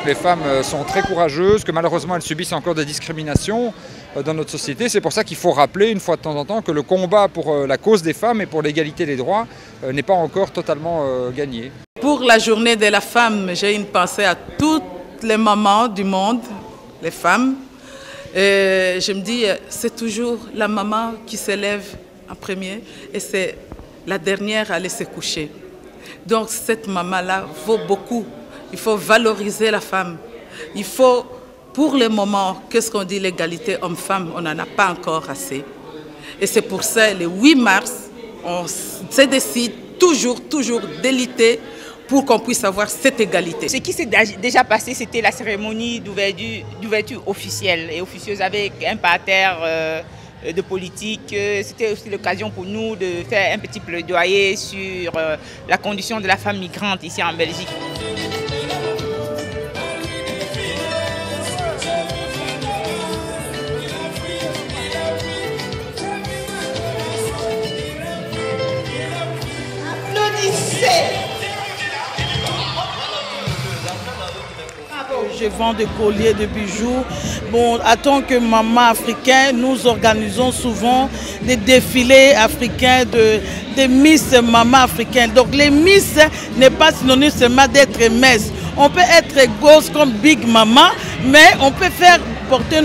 Les femmes sont très courageuses, que malheureusement elles subissent encore des discriminations dans notre société. C'est pour ça qu'il faut rappeler une fois de temps en temps que le combat pour la cause des femmes et pour l'égalité des droits n'est pas encore totalement gagné. Pour la journée de la femme, j'ai une pensée à toutes les mamans du monde, les femmes. Et je me dis, c'est toujours la maman qui se lève en premier et c'est la dernière à aller se coucher. Donc cette maman-là vaut beaucoup. Il faut valoriser la femme. Il faut, pour le moment, qu'est-ce qu'on dit, l'égalité homme-femme, on n'en a pas encore assez. Et c'est pour ça, le 8 mars, on se décide toujours d'éliter pour qu'on puisse avoir cette égalité. Ce qui s'est déjà passé, c'était la cérémonie d'ouverture officielle et officieuse avec un parterre de politique. C'était aussi l'occasion pour nous de faire un petit plaidoyer sur la condition de la femme migrante ici en Belgique. Je vends des colliers, de bijoux. Bon, en tant que maman africaine, nous organisons souvent des défilés africains de Miss Maman africaine. Donc les Miss n'est pas synonyme seulement d'être Miss. On peut être grosse comme Big Mama, mais on peut faire porter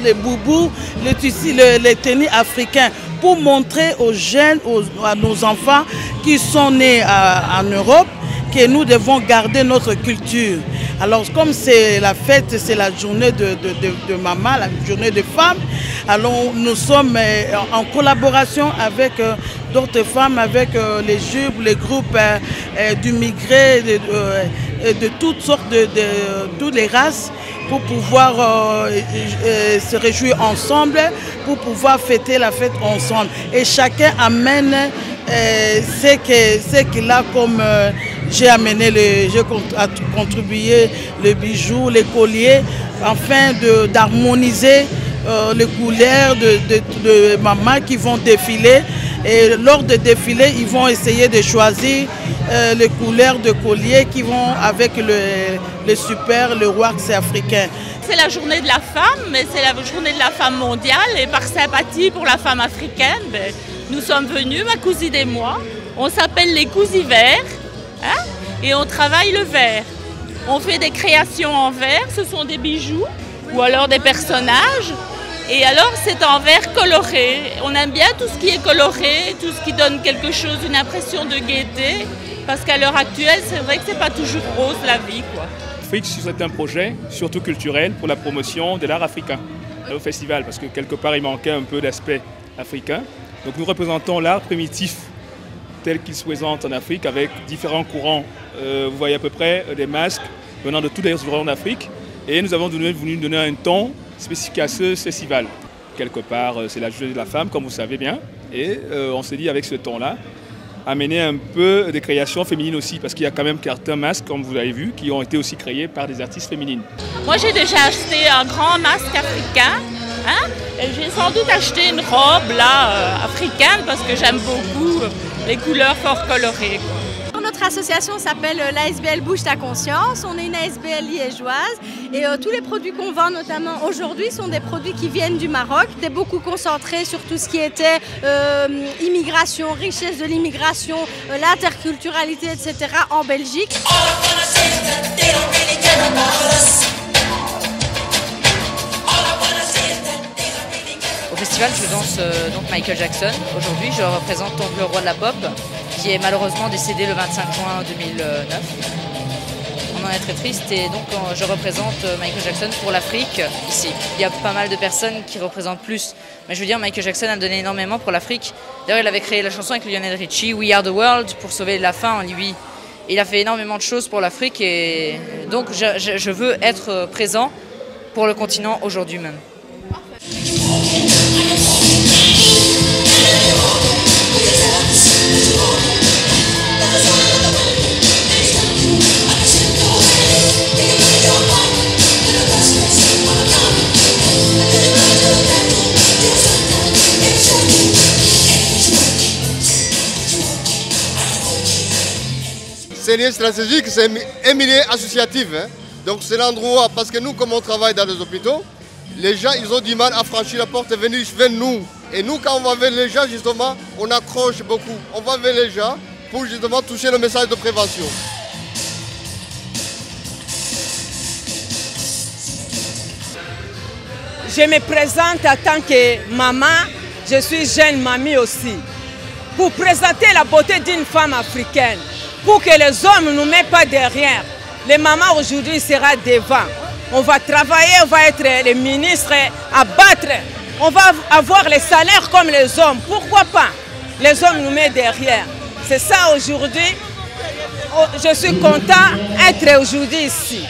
les boubous, les tissus, les tenues africains pour montrer aux jeunes, à nos enfants qui sont nés en Europe, que nous devons garder notre culture. Alors comme c'est la fête, c'est la journée de maman, la journée de femmes, alors nous sommes en collaboration avec d'autres femmes, avec les jupes, les groupes d'immigrés, de toutes sortes, de toutes les races, pour pouvoir se réjouir ensemble, pour pouvoir fêter la fête ensemble. Et chacun amène ce qu'il a comme... j'ai contribué les bijoux, les colliers, afin d'harmoniser les couleurs de maman qui vont défiler. Et lors de défilé, ils vont essayer de choisir les couleurs de colliers qui vont avec le super, le wax africain. C'est la journée de la femme, mais c'est la journée de la femme mondiale. Et par sympathie pour la femme africaine, nous sommes venus, ma cousine et moi. On s'appelle les Cousivers. Hein? Et on travaille le verre. On fait des créations en verre, ce sont des bijoux ou alors des personnages. Et alors c'est en verre coloré. On aime bien tout ce qui est coloré, tout ce qui donne quelque chose, une impression de gaieté. Parce qu'à l'heure actuelle, c'est vrai que c'est pas toujours rose la vie, quoi. Frix, c'est un projet surtout culturel pour la promotion de l'art africain au festival. Parce que quelque part il manquait un peu d'aspect africain. Donc nous représentons l'art primitif tel qu'il se présente en Afrique avec différents courants. Vous voyez à peu près des masques venant de tous les courants d'Afrique. Et nous avons voulu donner un ton spécifique à ce festival. Quelque part, c'est la journée de la femme, comme vous savez bien. Et on s'est dit avec ce ton-là, amener un peu des créations féminines aussi, parce qu'il y a quand même certains masques, comme vous l'avez vu, qui ont été aussi créés par des artistes féminines. Moi, j'ai déjà acheté un grand masque africain. Hein? Et j'ai sans doute acheté une robe là, africaine, parce que j'aime beaucoup les couleurs fort colorées. Notre association s'appelle l'ASBL Bouge ta conscience. On est une ASBL liégeoise et tous les produits qu'on vend notamment aujourd'hui sont des produits qui viennent du Maroc. C'est beaucoup concentré sur tout ce qui était immigration, richesse de l'immigration, l'interculturalité, etc. en Belgique. Au festival, je danse donc Michael Jackson. Aujourd'hui, je représente donc le roi de la pop, qui est malheureusement décédé le 25 juin 2009. On en est très triste et donc je représente Michael Jackson pour l'Afrique ici. Il y a pas mal de personnes qui représentent plus, mais je veux dire, Michael Jackson a donné énormément pour l'Afrique. D'ailleurs, il avait créé la chanson avec Lionel Richie, We Are the World, pour sauver la faim en Libye. Il a fait énormément de choses pour l'Afrique et donc je veux être présent pour le continent aujourd'hui même. Just milieu stratégique, c'est un milieu associatif. Hein. Donc c'est l'endroit, parce que nous, comme on travaille dans les hôpitaux, les gens, ils ont du mal à franchir la porte et venir vers nous. Et nous, quand on va vers les gens, justement, on accroche beaucoup. On va vers les gens pour justement toucher le message de prévention. Je me présente en tant que maman, je suis jeune mamie aussi, pour présenter la beauté d'une femme africaine, pour que les hommes ne nous mettent pas derrière. Les mamans aujourd'hui seront devant. On va travailler, on va être les ministres à battre. On va avoir les salaires comme les hommes. Pourquoi pas? Les hommes nous mettent derrière. C'est ça aujourd'hui. Je suis content d'être aujourd'hui ici.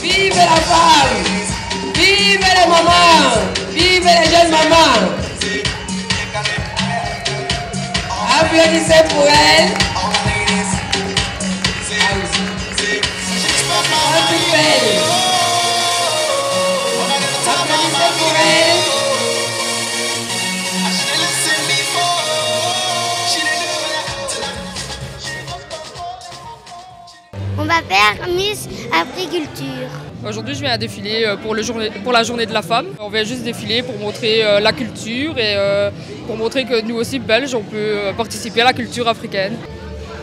Vive la femme! Vive les mamans! Vive les jeunes mamans! Applaudissez pour elles! On va faire Miss Agriculture. Aujourd'hui, je viens à défiler pour la journée de la femme. On vient juste défiler pour montrer la culture et pour montrer que nous aussi, Belges, on peut participer à la culture africaine.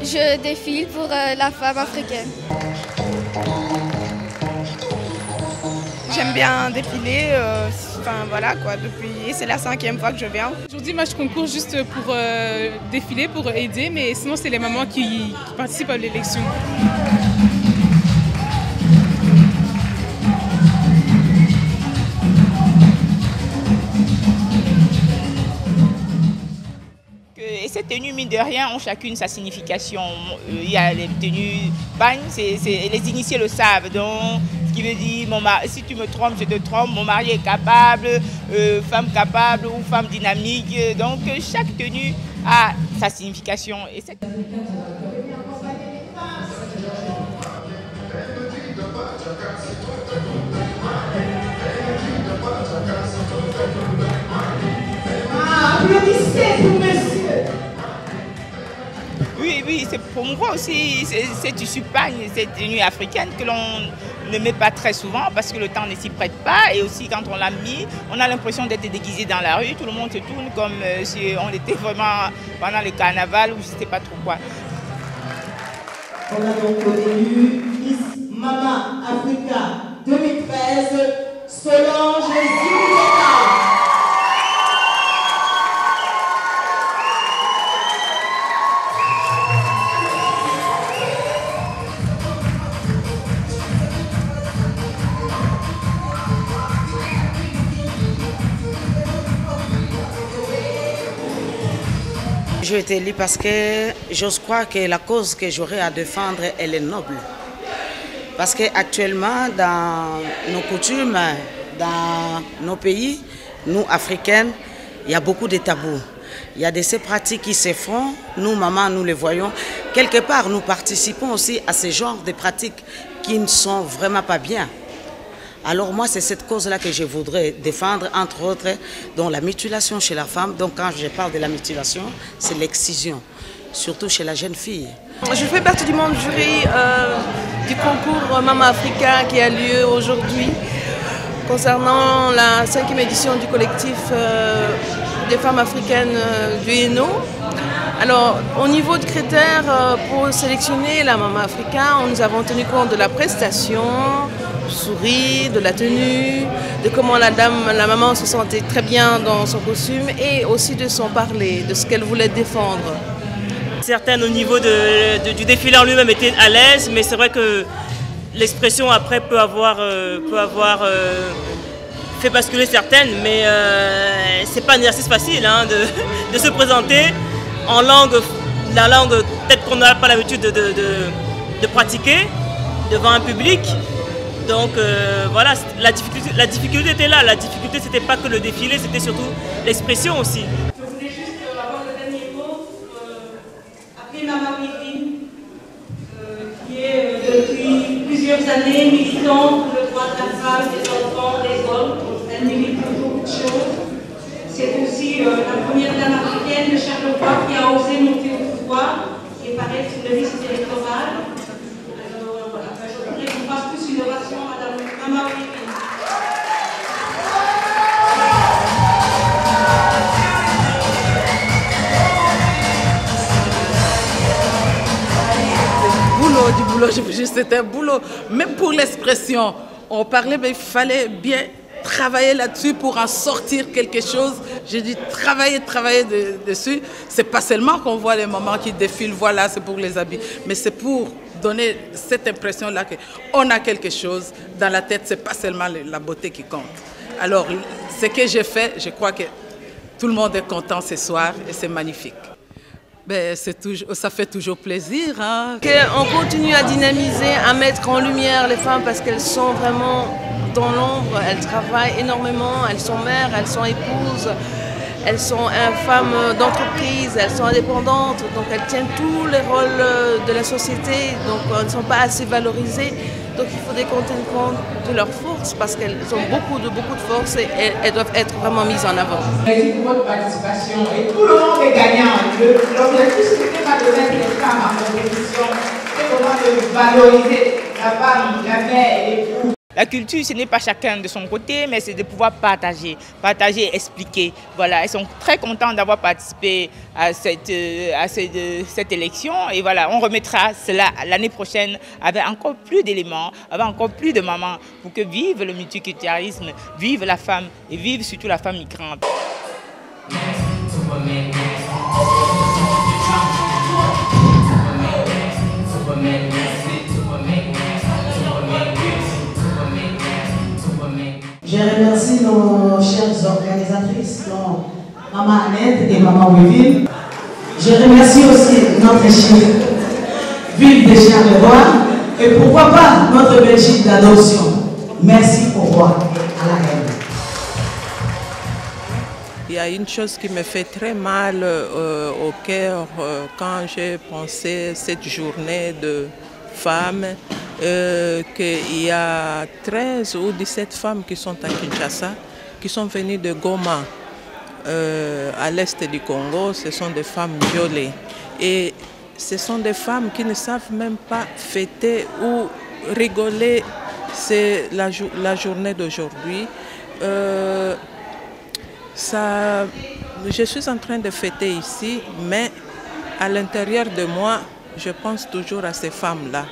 Je défile pour la femme africaine. J'aime bien défiler, voilà quoi, c'est la 5e fois que je viens. Aujourd'hui, moi je concours juste pour défiler, pour aider, mais sinon c'est les mamans qui participent à l'élection. Et ces tenues, mine de rien, ont chacune sa signification. Il y a les tenues bagnes, les initiés le savent. Donc, ce qui veut dire, si tu me trompes, je te trompe, mon mari est capable, femme capable ou femme dynamique. Donc, chaque tenue a sa signification. Et applaudissez pour monsieur! Oui, c'est pour moi aussi, c'est tissu pagne, cette tenue africaine que l'on ne met pas très souvent parce que le temps ne s'y prête pas. Et aussi quand on l'a mis, on a l'impression d'être déguisé dans la rue. Tout le monde se tourne comme si on était vraiment pendant le carnaval ou je ne sais pas trop quoi. On a donc élu Miss Mama Africa 2013, Solange Zimuleka. J'ai été élue parce que j'ose croire que la cause que j'aurai à défendre, elle est noble. Parce qu'actuellement, dans nos coutumes, dans nos pays, nous, Africaines, il y a beaucoup de tabous. Il y a de ces pratiques qui se font, nous, mamans, nous les voyons. Quelque part, nous participons aussi à ce genre de pratiques qui ne sont vraiment pas bien. Alors moi, c'est cette cause-là que je voudrais défendre, entre autres, dans la mutilation chez la femme. Donc quand je parle de la mutilation, c'est l'excision, surtout chez la jeune fille. Je fais partie du membre jury du concours Mama Africa qui a lieu aujourd'hui concernant la 5e édition du collectif des femmes africaines du Hainaut. Alors, au niveau de critères pour sélectionner la Mama Africa, nous avons tenu compte de la prestation, du sourire, de la tenue, de comment la maman se sentait très bien dans son costume et aussi de son parler, de ce qu'elle voulait défendre. Certaines au niveau du défilé en lui-même étaient à l'aise, mais c'est vrai que l'expression après peut avoir fait basculer certaines, mais c'est pas un exercice facile hein, de se présenter en langue, la langue peut-être qu'on n'a pas l'habitude de pratiquer devant un public. Donc voilà, la difficulté était là. La difficulté, c'était pas que le défilé, c'était surtout l'expression aussi. Je voulais juste avoir le dernier mot, appeler Maman Mivine, qui est depuis plusieurs années militante pour le droit de la femme, des enfants, des hommes. Elle milite pour beaucoup de choses. C'est aussi la première dame africaine de Charleroi qui a osé monter au pouvoir, qui est pareil sur les listes électorales. boulot, je vous jure, c'était un boulot. Même pour l'expression, on parlait, mais il fallait bien travailler là-dessus pour en sortir quelque chose. J'ai dit travailler dessus. C'est pas seulement qu'on voit les mamans qui défilent, voilà, c'est pour les habits, mais c'est pour donner cette impression-là qu'on a quelque chose dans la tête, c'est pas seulement la beauté qui compte. Alors, ce que j'ai fait, je crois que tout le monde est content ce soir et c'est magnifique. Ben, ça fait toujours plaisir. Hein. On continue à dynamiser, à mettre en lumière les femmes parce qu'elles sont vraiment dans l'ombre, elles travaillent énormément, elles sont mères, elles sont épouses, elles sont femmes d'entreprise, elles sont indépendantes, donc elles tiennent tous les rôles de la société, donc elles ne sont pas assez valorisées. Donc il faut qu'on tienne compte de leurs forces parce qu'elles ont beaucoup de force et elles doivent être vraiment mises en avant. Merci pour votre participation et tout le monde est gagnant. L'objectif, ce n'était pas de mettre les femmes en compétition, c'est vraiment de valoriser la femme, la mère et l'époux. La culture, ce n'est pas chacun de son côté, mais c'est de pouvoir partager, expliquer. Voilà, elles sont très contentes d'avoir participé à cette élection. Et voilà, on remettra cela l'année prochaine avec encore plus d'éléments, avec encore plus de mamans, pour que vive le multiculturalisme, vive la femme et vive surtout la femme migrante. Je remercie nos chères organisatrices, dont Maman Annette et Maman Wivine. Je remercie aussi notre chef, Ville de Charleroi, et pourquoi pas notre Belgique d'adoption. Merci au roi à la reine. Il y a une chose qui me fait très mal au cœur quand j'ai pensé cette journée de femmes, qu'il y a 13 ou 17 femmes qui sont à Kinshasa, qui sont venues de Goma, à l'est du Congo. Ce sont des femmes violées. Et ce sont des femmes qui ne savent même pas fêter ou rigoler la journée d'aujourd'hui. Je suis en train de fêter ici, mais à l'intérieur de moi, je pense toujours à ces femmes-là.